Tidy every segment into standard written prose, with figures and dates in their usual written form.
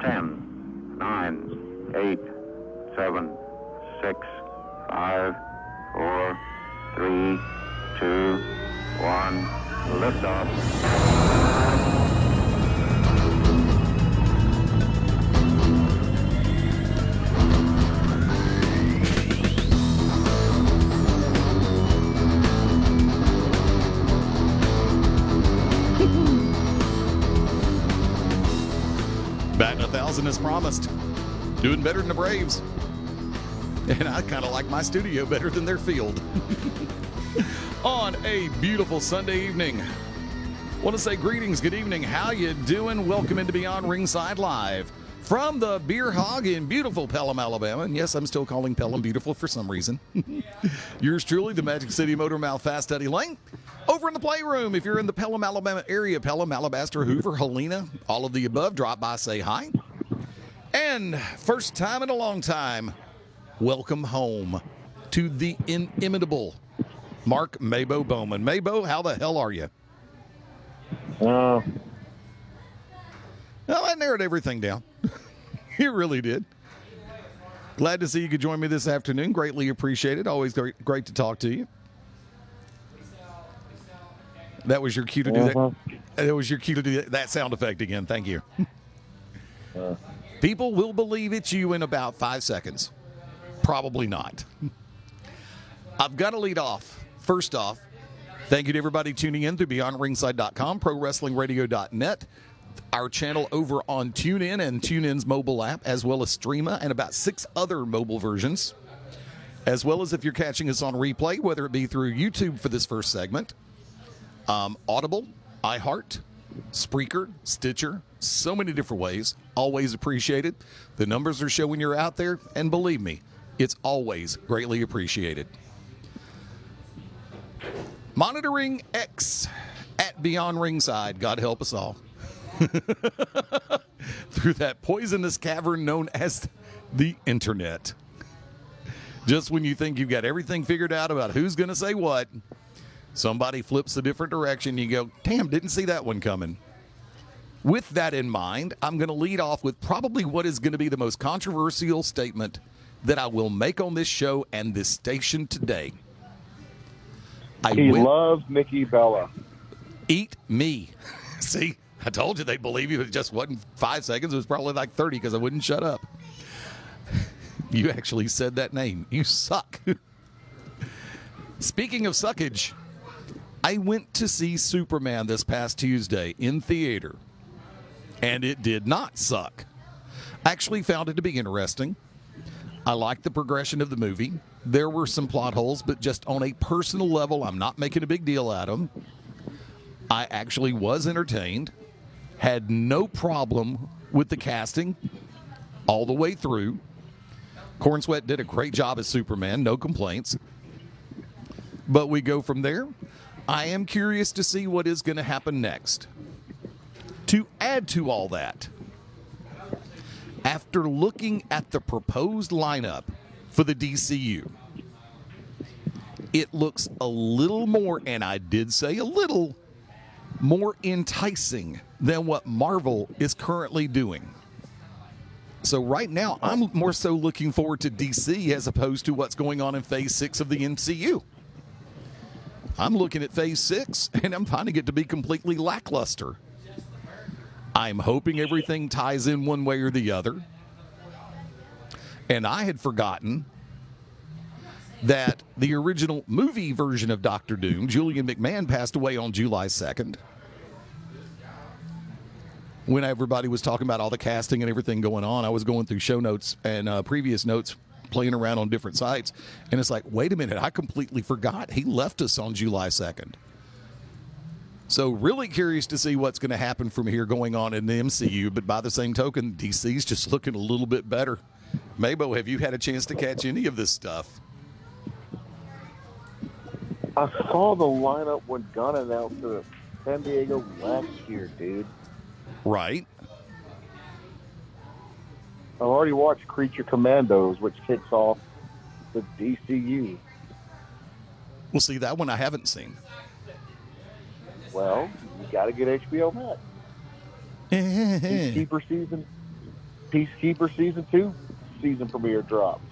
10, 9, 8, 7, 6, 5, 4, 3, 2, 1. Liftoff. Batting 1,000 as promised. Doing better than the Braves. And I kind of like my studio better than their field. On a beautiful Sunday evening. Want to say greetings, good evening. How you doing? Welcome into Beyond Ringside Live from the Beer Hog in beautiful Pelham, Alabama. And yes, I'm still calling Pelham beautiful for some reason. Yours truly, the Magic City Motor Mouth Fast Eddie Lane. Over in the playroom, if you're in the Pelham, Alabama area, Pelham, Alabaster, Hoover, Helena, all of the above, drop by, say hi. And first time in a long time, welcome home to the inimitable Mark MaBo Bowman. MaBo, how the hell are you? Well, that narrowed everything down. You really did. Glad to see you could join me this afternoon. Greatly appreciated. Always great to talk to you. That was your cue to do that. That was your cue to do that sound effect again. Thank you. People will believe it's you in about 5 seconds. Probably not. I've got to lead off. First off, thank you to everybody tuning in through BeyondRingside.com, ProWrestlingRadio.net, our channel over on TuneIn and TuneIn's mobile app, as well as Streama and about 6 other mobile versions, as well as if you're catching us on replay, whether it be through YouTube for this first segment, Audible, iHeart, Spreaker, Stitcher, so many different ways. Always appreciated. The numbers are showing you're out there, and believe me, it's always greatly appreciated. Monitoring X at Beyond Ringside. God help us all. Through that poisonous cavern known as the Internet. Just when you think you've got everything figured out about who's going to say what, somebody flips a different direction. You go, damn, didn't see that one coming. With that in mind, I'm going to lead off with probably what is going to be the most controversial statement that I will make on this show and this station today. He loves Nikki Bella. Eat me. See, I told you they'd believe you. It just wasn't 5 seconds. It was probably like 30 because I wouldn't shut up. You actually said that name. You suck. Speaking of suckage, I went to see Superman this past Tuesday in theater, and it did not suck. I actually found it to be interesting. I liked the progression of the movie. There were some plot holes, but just on a personal level, I'm not making a big deal out of them. I actually was entertained, had no problem with the casting all the way through. Cornsweat did a great job as Superman, no complaints. But we go from there. I am curious to see what is going to happen next. To add to all that, after looking at the proposed lineup for the DCU, it looks a little more, and I did say a little, more enticing than what Marvel is currently doing. So right now, I'm more so looking forward to DC as opposed to what's going on in Phase 6 of the MCU. I'm looking at Phase 6, and I'm finding it to be completely lackluster. I'm hoping everything ties in one way or the other. And I had forgotten that the original movie version of Doctor Doom, Julian McMahon, passed away on July 2nd. When everybody was talking about all the casting and everything going on, I was going through show notes and previous notes, playing around on different sites, and it's like, wait a minute, I completely forgot. He left us on July 2nd. So really curious to see what's going to happen from here going on in the MCU, but by the same token, DC's just looking a little bit better. MaBo, have you had a chance to catch any of this stuff? I saw the lineup when Gunn announced it at San Diego last year, dude. Right. I've already watched Creature Commandos, which kicks off the DCU. Well, see, that one I haven't seen. Well, you got to get HBO Max. Cheaper season. Peacekeeper Season 2 season premiere dropped.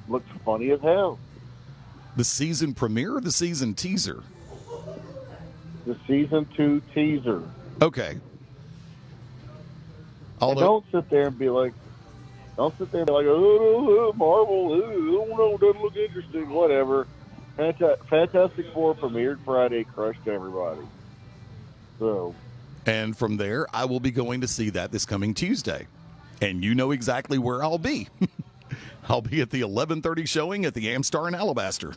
Looks funny as hell. The season premiere or the season teaser? The Season 2 teaser. Okay. And don't sit there and be like, oh, Marvel, oh, no, doesn't look interesting, whatever. Fantastic Four premiered Friday, crushed everybody. So. And from there, I will be going to see that this coming Tuesday. And you know exactly where I'll be. I'll be at the 11:30 showing at the Amstar in Alabaster.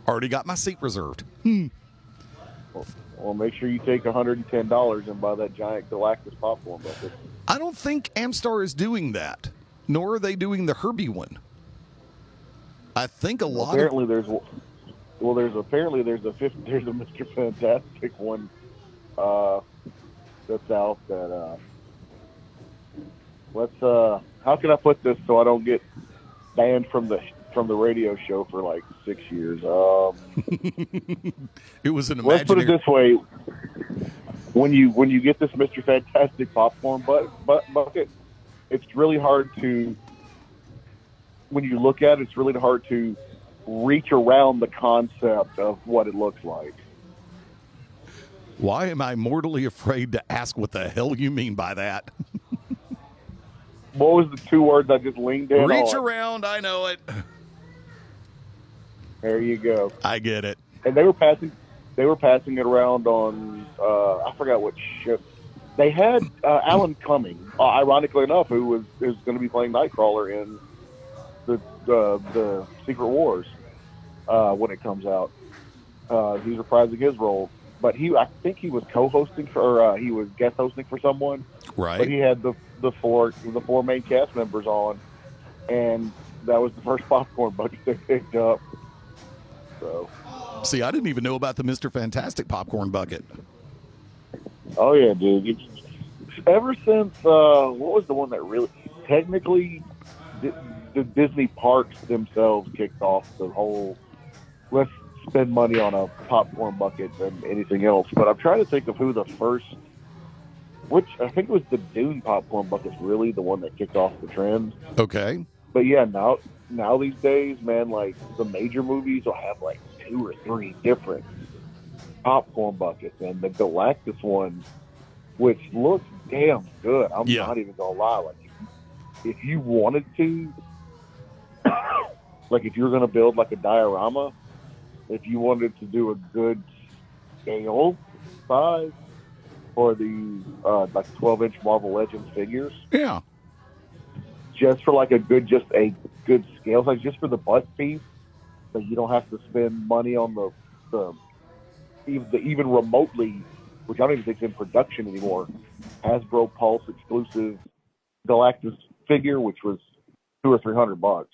Already got my seat reserved. Well, make sure you take $110 and buy that giant Galactus popcorn bucket. I don't think Amstar is doing that, nor are they doing the Herbie one. I think there's a Mr. Fantastic one that's out that how can I put this so I don't get banned from the radio show for like 6 years? It was an imaginary. Let's put it this way: when you get this Mr. Fantastic popcorn bucket, it's really hard to. When you look at it, it's really hard to reach around the concept of what it looks like. Why am I mortally afraid to ask what the hell you mean by that? What was the 2 words I just leaned in on? Reach around, I know it. There you go. I get it. And they were passing it around on I forgot what ship. They had Alan Cumming, ironically enough, who is going to be playing Nightcrawler in the Secret Wars when it comes out. He's reprising his role, but I think he was co-hosting he was guest hosting for someone. Right. But he had the four main cast members on, and that was the first popcorn bucket they picked up. So. See, I didn't even know about the Mr. Fantastic popcorn bucket. Oh yeah, dude! Ever since what was the one that really technically the Disney parks themselves kicked off the whole let's spend money on a popcorn bucket than anything else. But I'm trying to think of who the first. Which I think it was the Dune popcorn bucket's really the one that kicked off the trend. Okay. But yeah, now these days, man, like the major movies will have like 2 or 3 different popcorn buckets, and the Galactus one, which looks damn good. I'm not even gonna lie. Like, if you wanted to, like if you're gonna build like a diorama, if you wanted to do a good scale size. For the like 12-inch Marvel Legends figures, just for like a good scale, like just for the butt piece, so you don't have to spend money on the even remotely, which I don't even think is in production anymore. Hasbro Pulse exclusive Galactus figure, which was $200 or $300.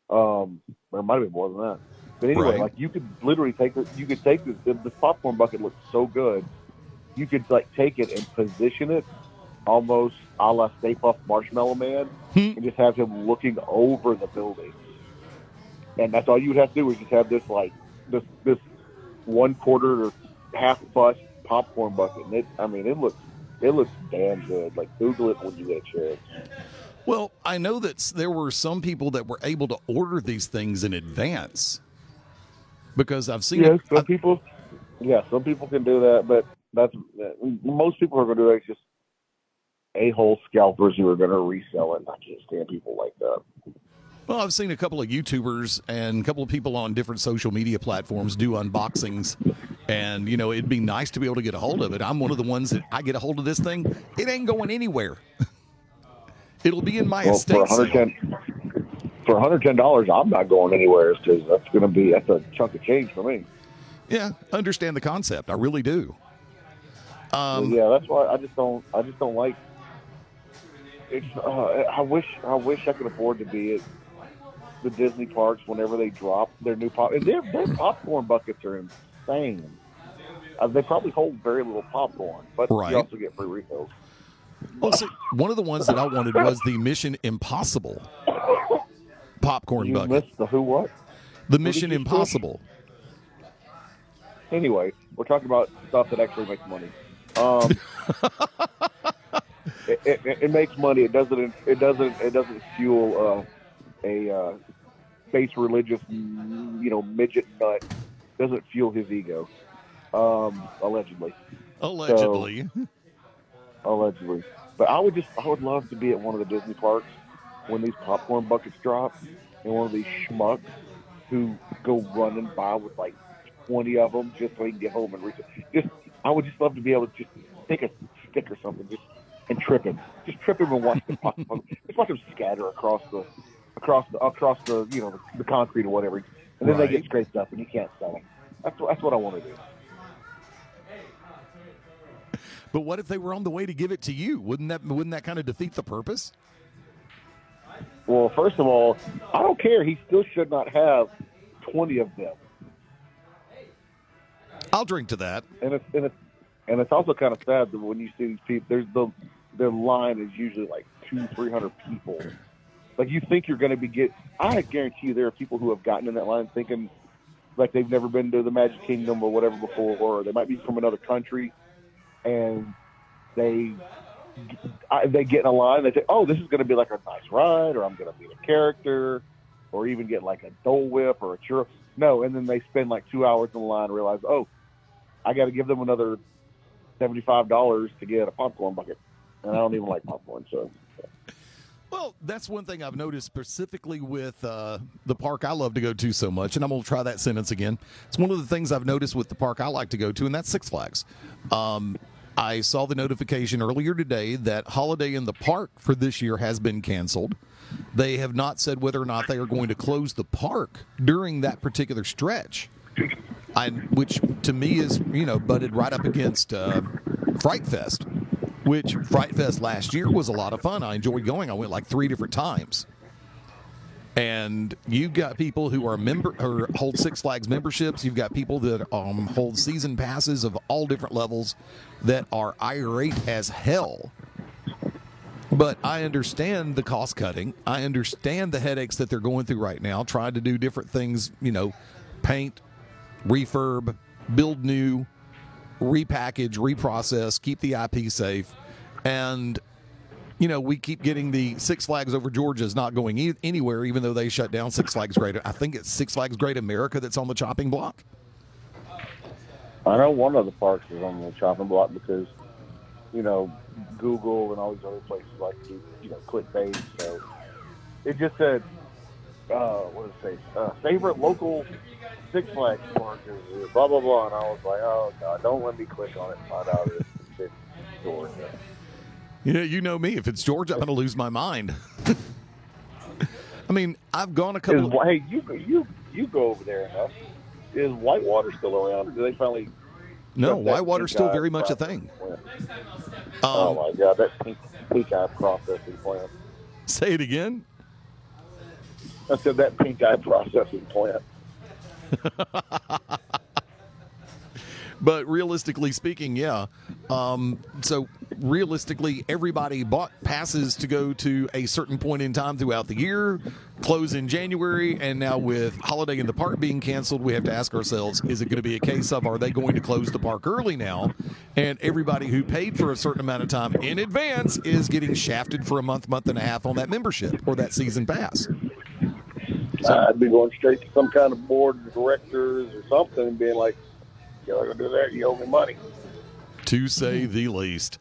Or it might have been more than that. But anyway, like you could literally take this. You could take this. The popcorn bucket looks so good. You could like take it and position it almost a la Stay Puft Marshmallow Man and just have him looking over the building. And that's all you would have to do is just have this like this 1/4 or half bust popcorn bucket. And it looks damn good. Like Google it when you get a chance. Well, I know that there were some people that were able to order these things in advance because I've seen some people can do that, but most people are going to do it. It's just a-hole scalpers who are going to resell it. I can't stand people like that. Well, I've seen a couple of YouTubers and a couple of people on different social media platforms do unboxings, and, it'd be nice to be able to get a hold of it. I'm one of the ones that I get a hold of this thing. It ain't going anywhere. It'll be in my estate sale. For $110, I'm not going anywhere because that's a chunk of change for me. Yeah, understand the concept. I really do. That's why I just don't like. I wish I could afford to be at the Disney parks whenever they drop their new their popcorn buckets are insane. They probably hold very little popcorn, but you also get free refills. Well, see, one of the ones that I wanted was the Mission Impossible popcorn bucket. You missed the who what? The Mission Impossible. Anyway, we're talking about stuff that actually makes money. it makes money. It doesn't fuel a base religious, midget nut. Doesn't fuel his ego. Allegedly. Allegedly. Allegedly. But I would love to be at one of the Disney parks when these popcorn buckets drop, and one of these schmucks who go running by with like 20 of them just so he can get home and reach it. I would just love to be able to just take a stick or something and trip him. Just trip him and watch the popcorn. Just watch him scatter across the the concrete or whatever, and then they get scraped up and you can't sell them. That's what I want to do. But what if they were on the way to give it to you? Wouldn't that kind of defeat the purpose? Well, first of all, I don't care. He still should not have 20 of them. I'll drink to that. And it's also kind of sad that when you see these people, their line is usually like 200-300 people. Like, you think you're going to I guarantee you there are people who have gotten in that line thinking like they've never been to the Magic Kingdom or whatever before, or they might be from another country, and they get in a line. They say, "Oh, this is going to be like a nice ride, or I'm going to meet a character, or even get like a Dole Whip or a churro." No, and then they spend like 2 hours in the line and realize, "Oh, I got to give them another $75 to get a popcorn bucket," and I don't even like popcorn, so. Well, that's one thing I've noticed specifically with the park I love to go to so much, and I'm going to try that sentence again. It's one of the things I've noticed with the park I like to go to, and that's Six Flags. I saw the notification earlier today that Holiday in the Park for this year has been canceled. They have not said whether or not they are going to close the park during that particular stretch, which to me is, butted right up against Fright Fest. Which Fright Fest last year was a lot of fun. I enjoyed going. I went like 3 different times. And you've got people who are hold Six Flags memberships. You've got people that hold season passes of all different levels that are irate as hell. But I understand the cost cutting. I understand the headaches that they're going through right now, trying to do different things, paint, refurb, build new, repackage, reprocess, keep the IP safe. And, we keep getting the Six Flags over Georgia's not going anywhere, even though they shut down Six Flags Great. I think it's Six Flags Great America that's on the chopping block. I know one of the parks is on the chopping block because, Google and all these other places like to, clickbait. So it just said, what did it say? Favorite local Six Flags park is blah, blah, blah. And I was like, oh, God, don't let me click on it and find out it's Georgia. Yeah, you know me. If it's Georgia, I'm going to lose my mind. I mean, I've gone a couple. Hey, you go over there enough. Is Whitewater still around, or do they finally? No, Whitewater's still very much a thing. Oh my God, that pink eye processing plant. Say it again. I said that pink eye processing plant. But realistically speaking, yeah. So realistically, everybody bought passes to go to a certain point in time throughout the year, close in January, and now with Holiday in the Park being canceled, we have to ask ourselves, is it going to be a case of, are they going to close the park early now? And everybody who paid for a certain amount of time in advance is getting shafted for a month and a half on that membership or that season pass. So, I'd be going straight to some kind of board of directors or something and being like, you're going to do that, you owe me money. To say the least.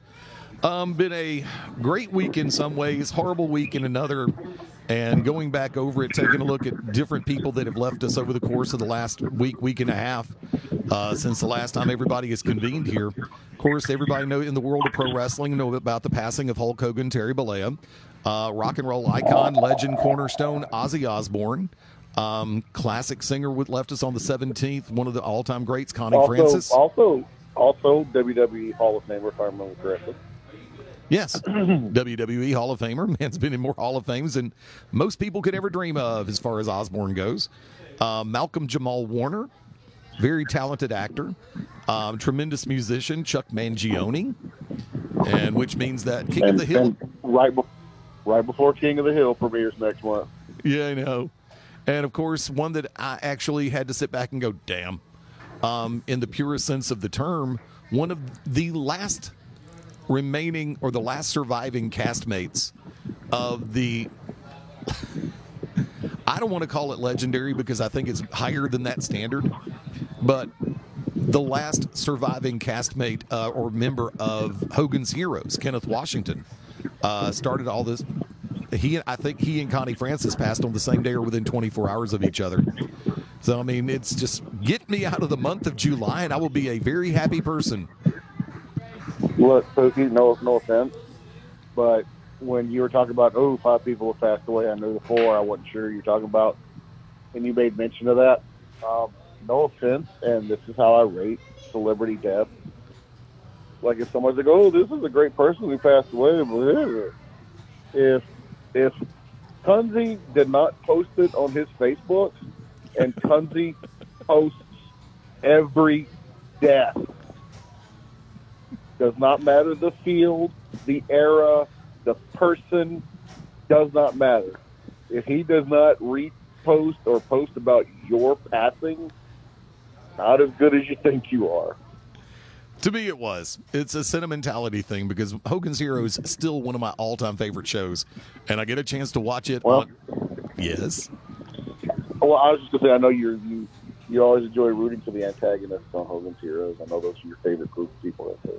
Been a great week in some ways, horrible week in another, and going back over it, taking a look at different people that have left us over the course of the last week and a half, since the last time everybody has convened here. Of course, everybody in the world of pro wrestling know about the passing of Hulk Hogan, Terry Bollea, rock and roll icon, legend, cornerstone, Ozzy Osbourne. Classic singer left us on the 17th, one of the all-time greats, Connie Francis. Also WWE Hall of Famer, if I remember correctly. Yes, WWE Hall of Famer. Man's been in more Hall of Fames than most people could ever dream of as far as Osborne goes. Malcolm Jamal Warner, very talented actor. Tremendous musician, Chuck Mangione, and which means that King of the Hill. Right before King of the Hill premieres next month. Yeah, I know. And, of course, one that I actually had to sit back and go, damn. In the purest sense of the term, one of the last remaining or the last surviving castmates of the I don't want to call it legendary because I think it's higher than that standard, but the last surviving castmate or member of Hogan's Heroes, Kenneth Washington, started all this. I think he and Connie Francis passed on the same day or within 24 hours of each other. So, I mean, it's just get me out of the month of July and I will be a very happy person. Look, Pookie, no offense, but when you were talking about, 5 people have passed away, I knew the 4, I wasn't sure you were talking about, and you made mention of that. No offense, and this is how I rate celebrity death. Like if somebody's like, this is a great person who passed away, if Kunze did not post it on his Facebook, and Kunze posts every death, does not matter the field, the era, the person, does not matter. If he does not repost or post about your passing, not as good as you think you are. To me, it was. It's a sentimentality thing because Hogan's Heroes is still one of my all-time favorite shows, and I get a chance to watch it. Yes. Well, I was just going to say, I know you always enjoy rooting for the antagonists on Hogan's Heroes. I know those are your favorite group of people out there.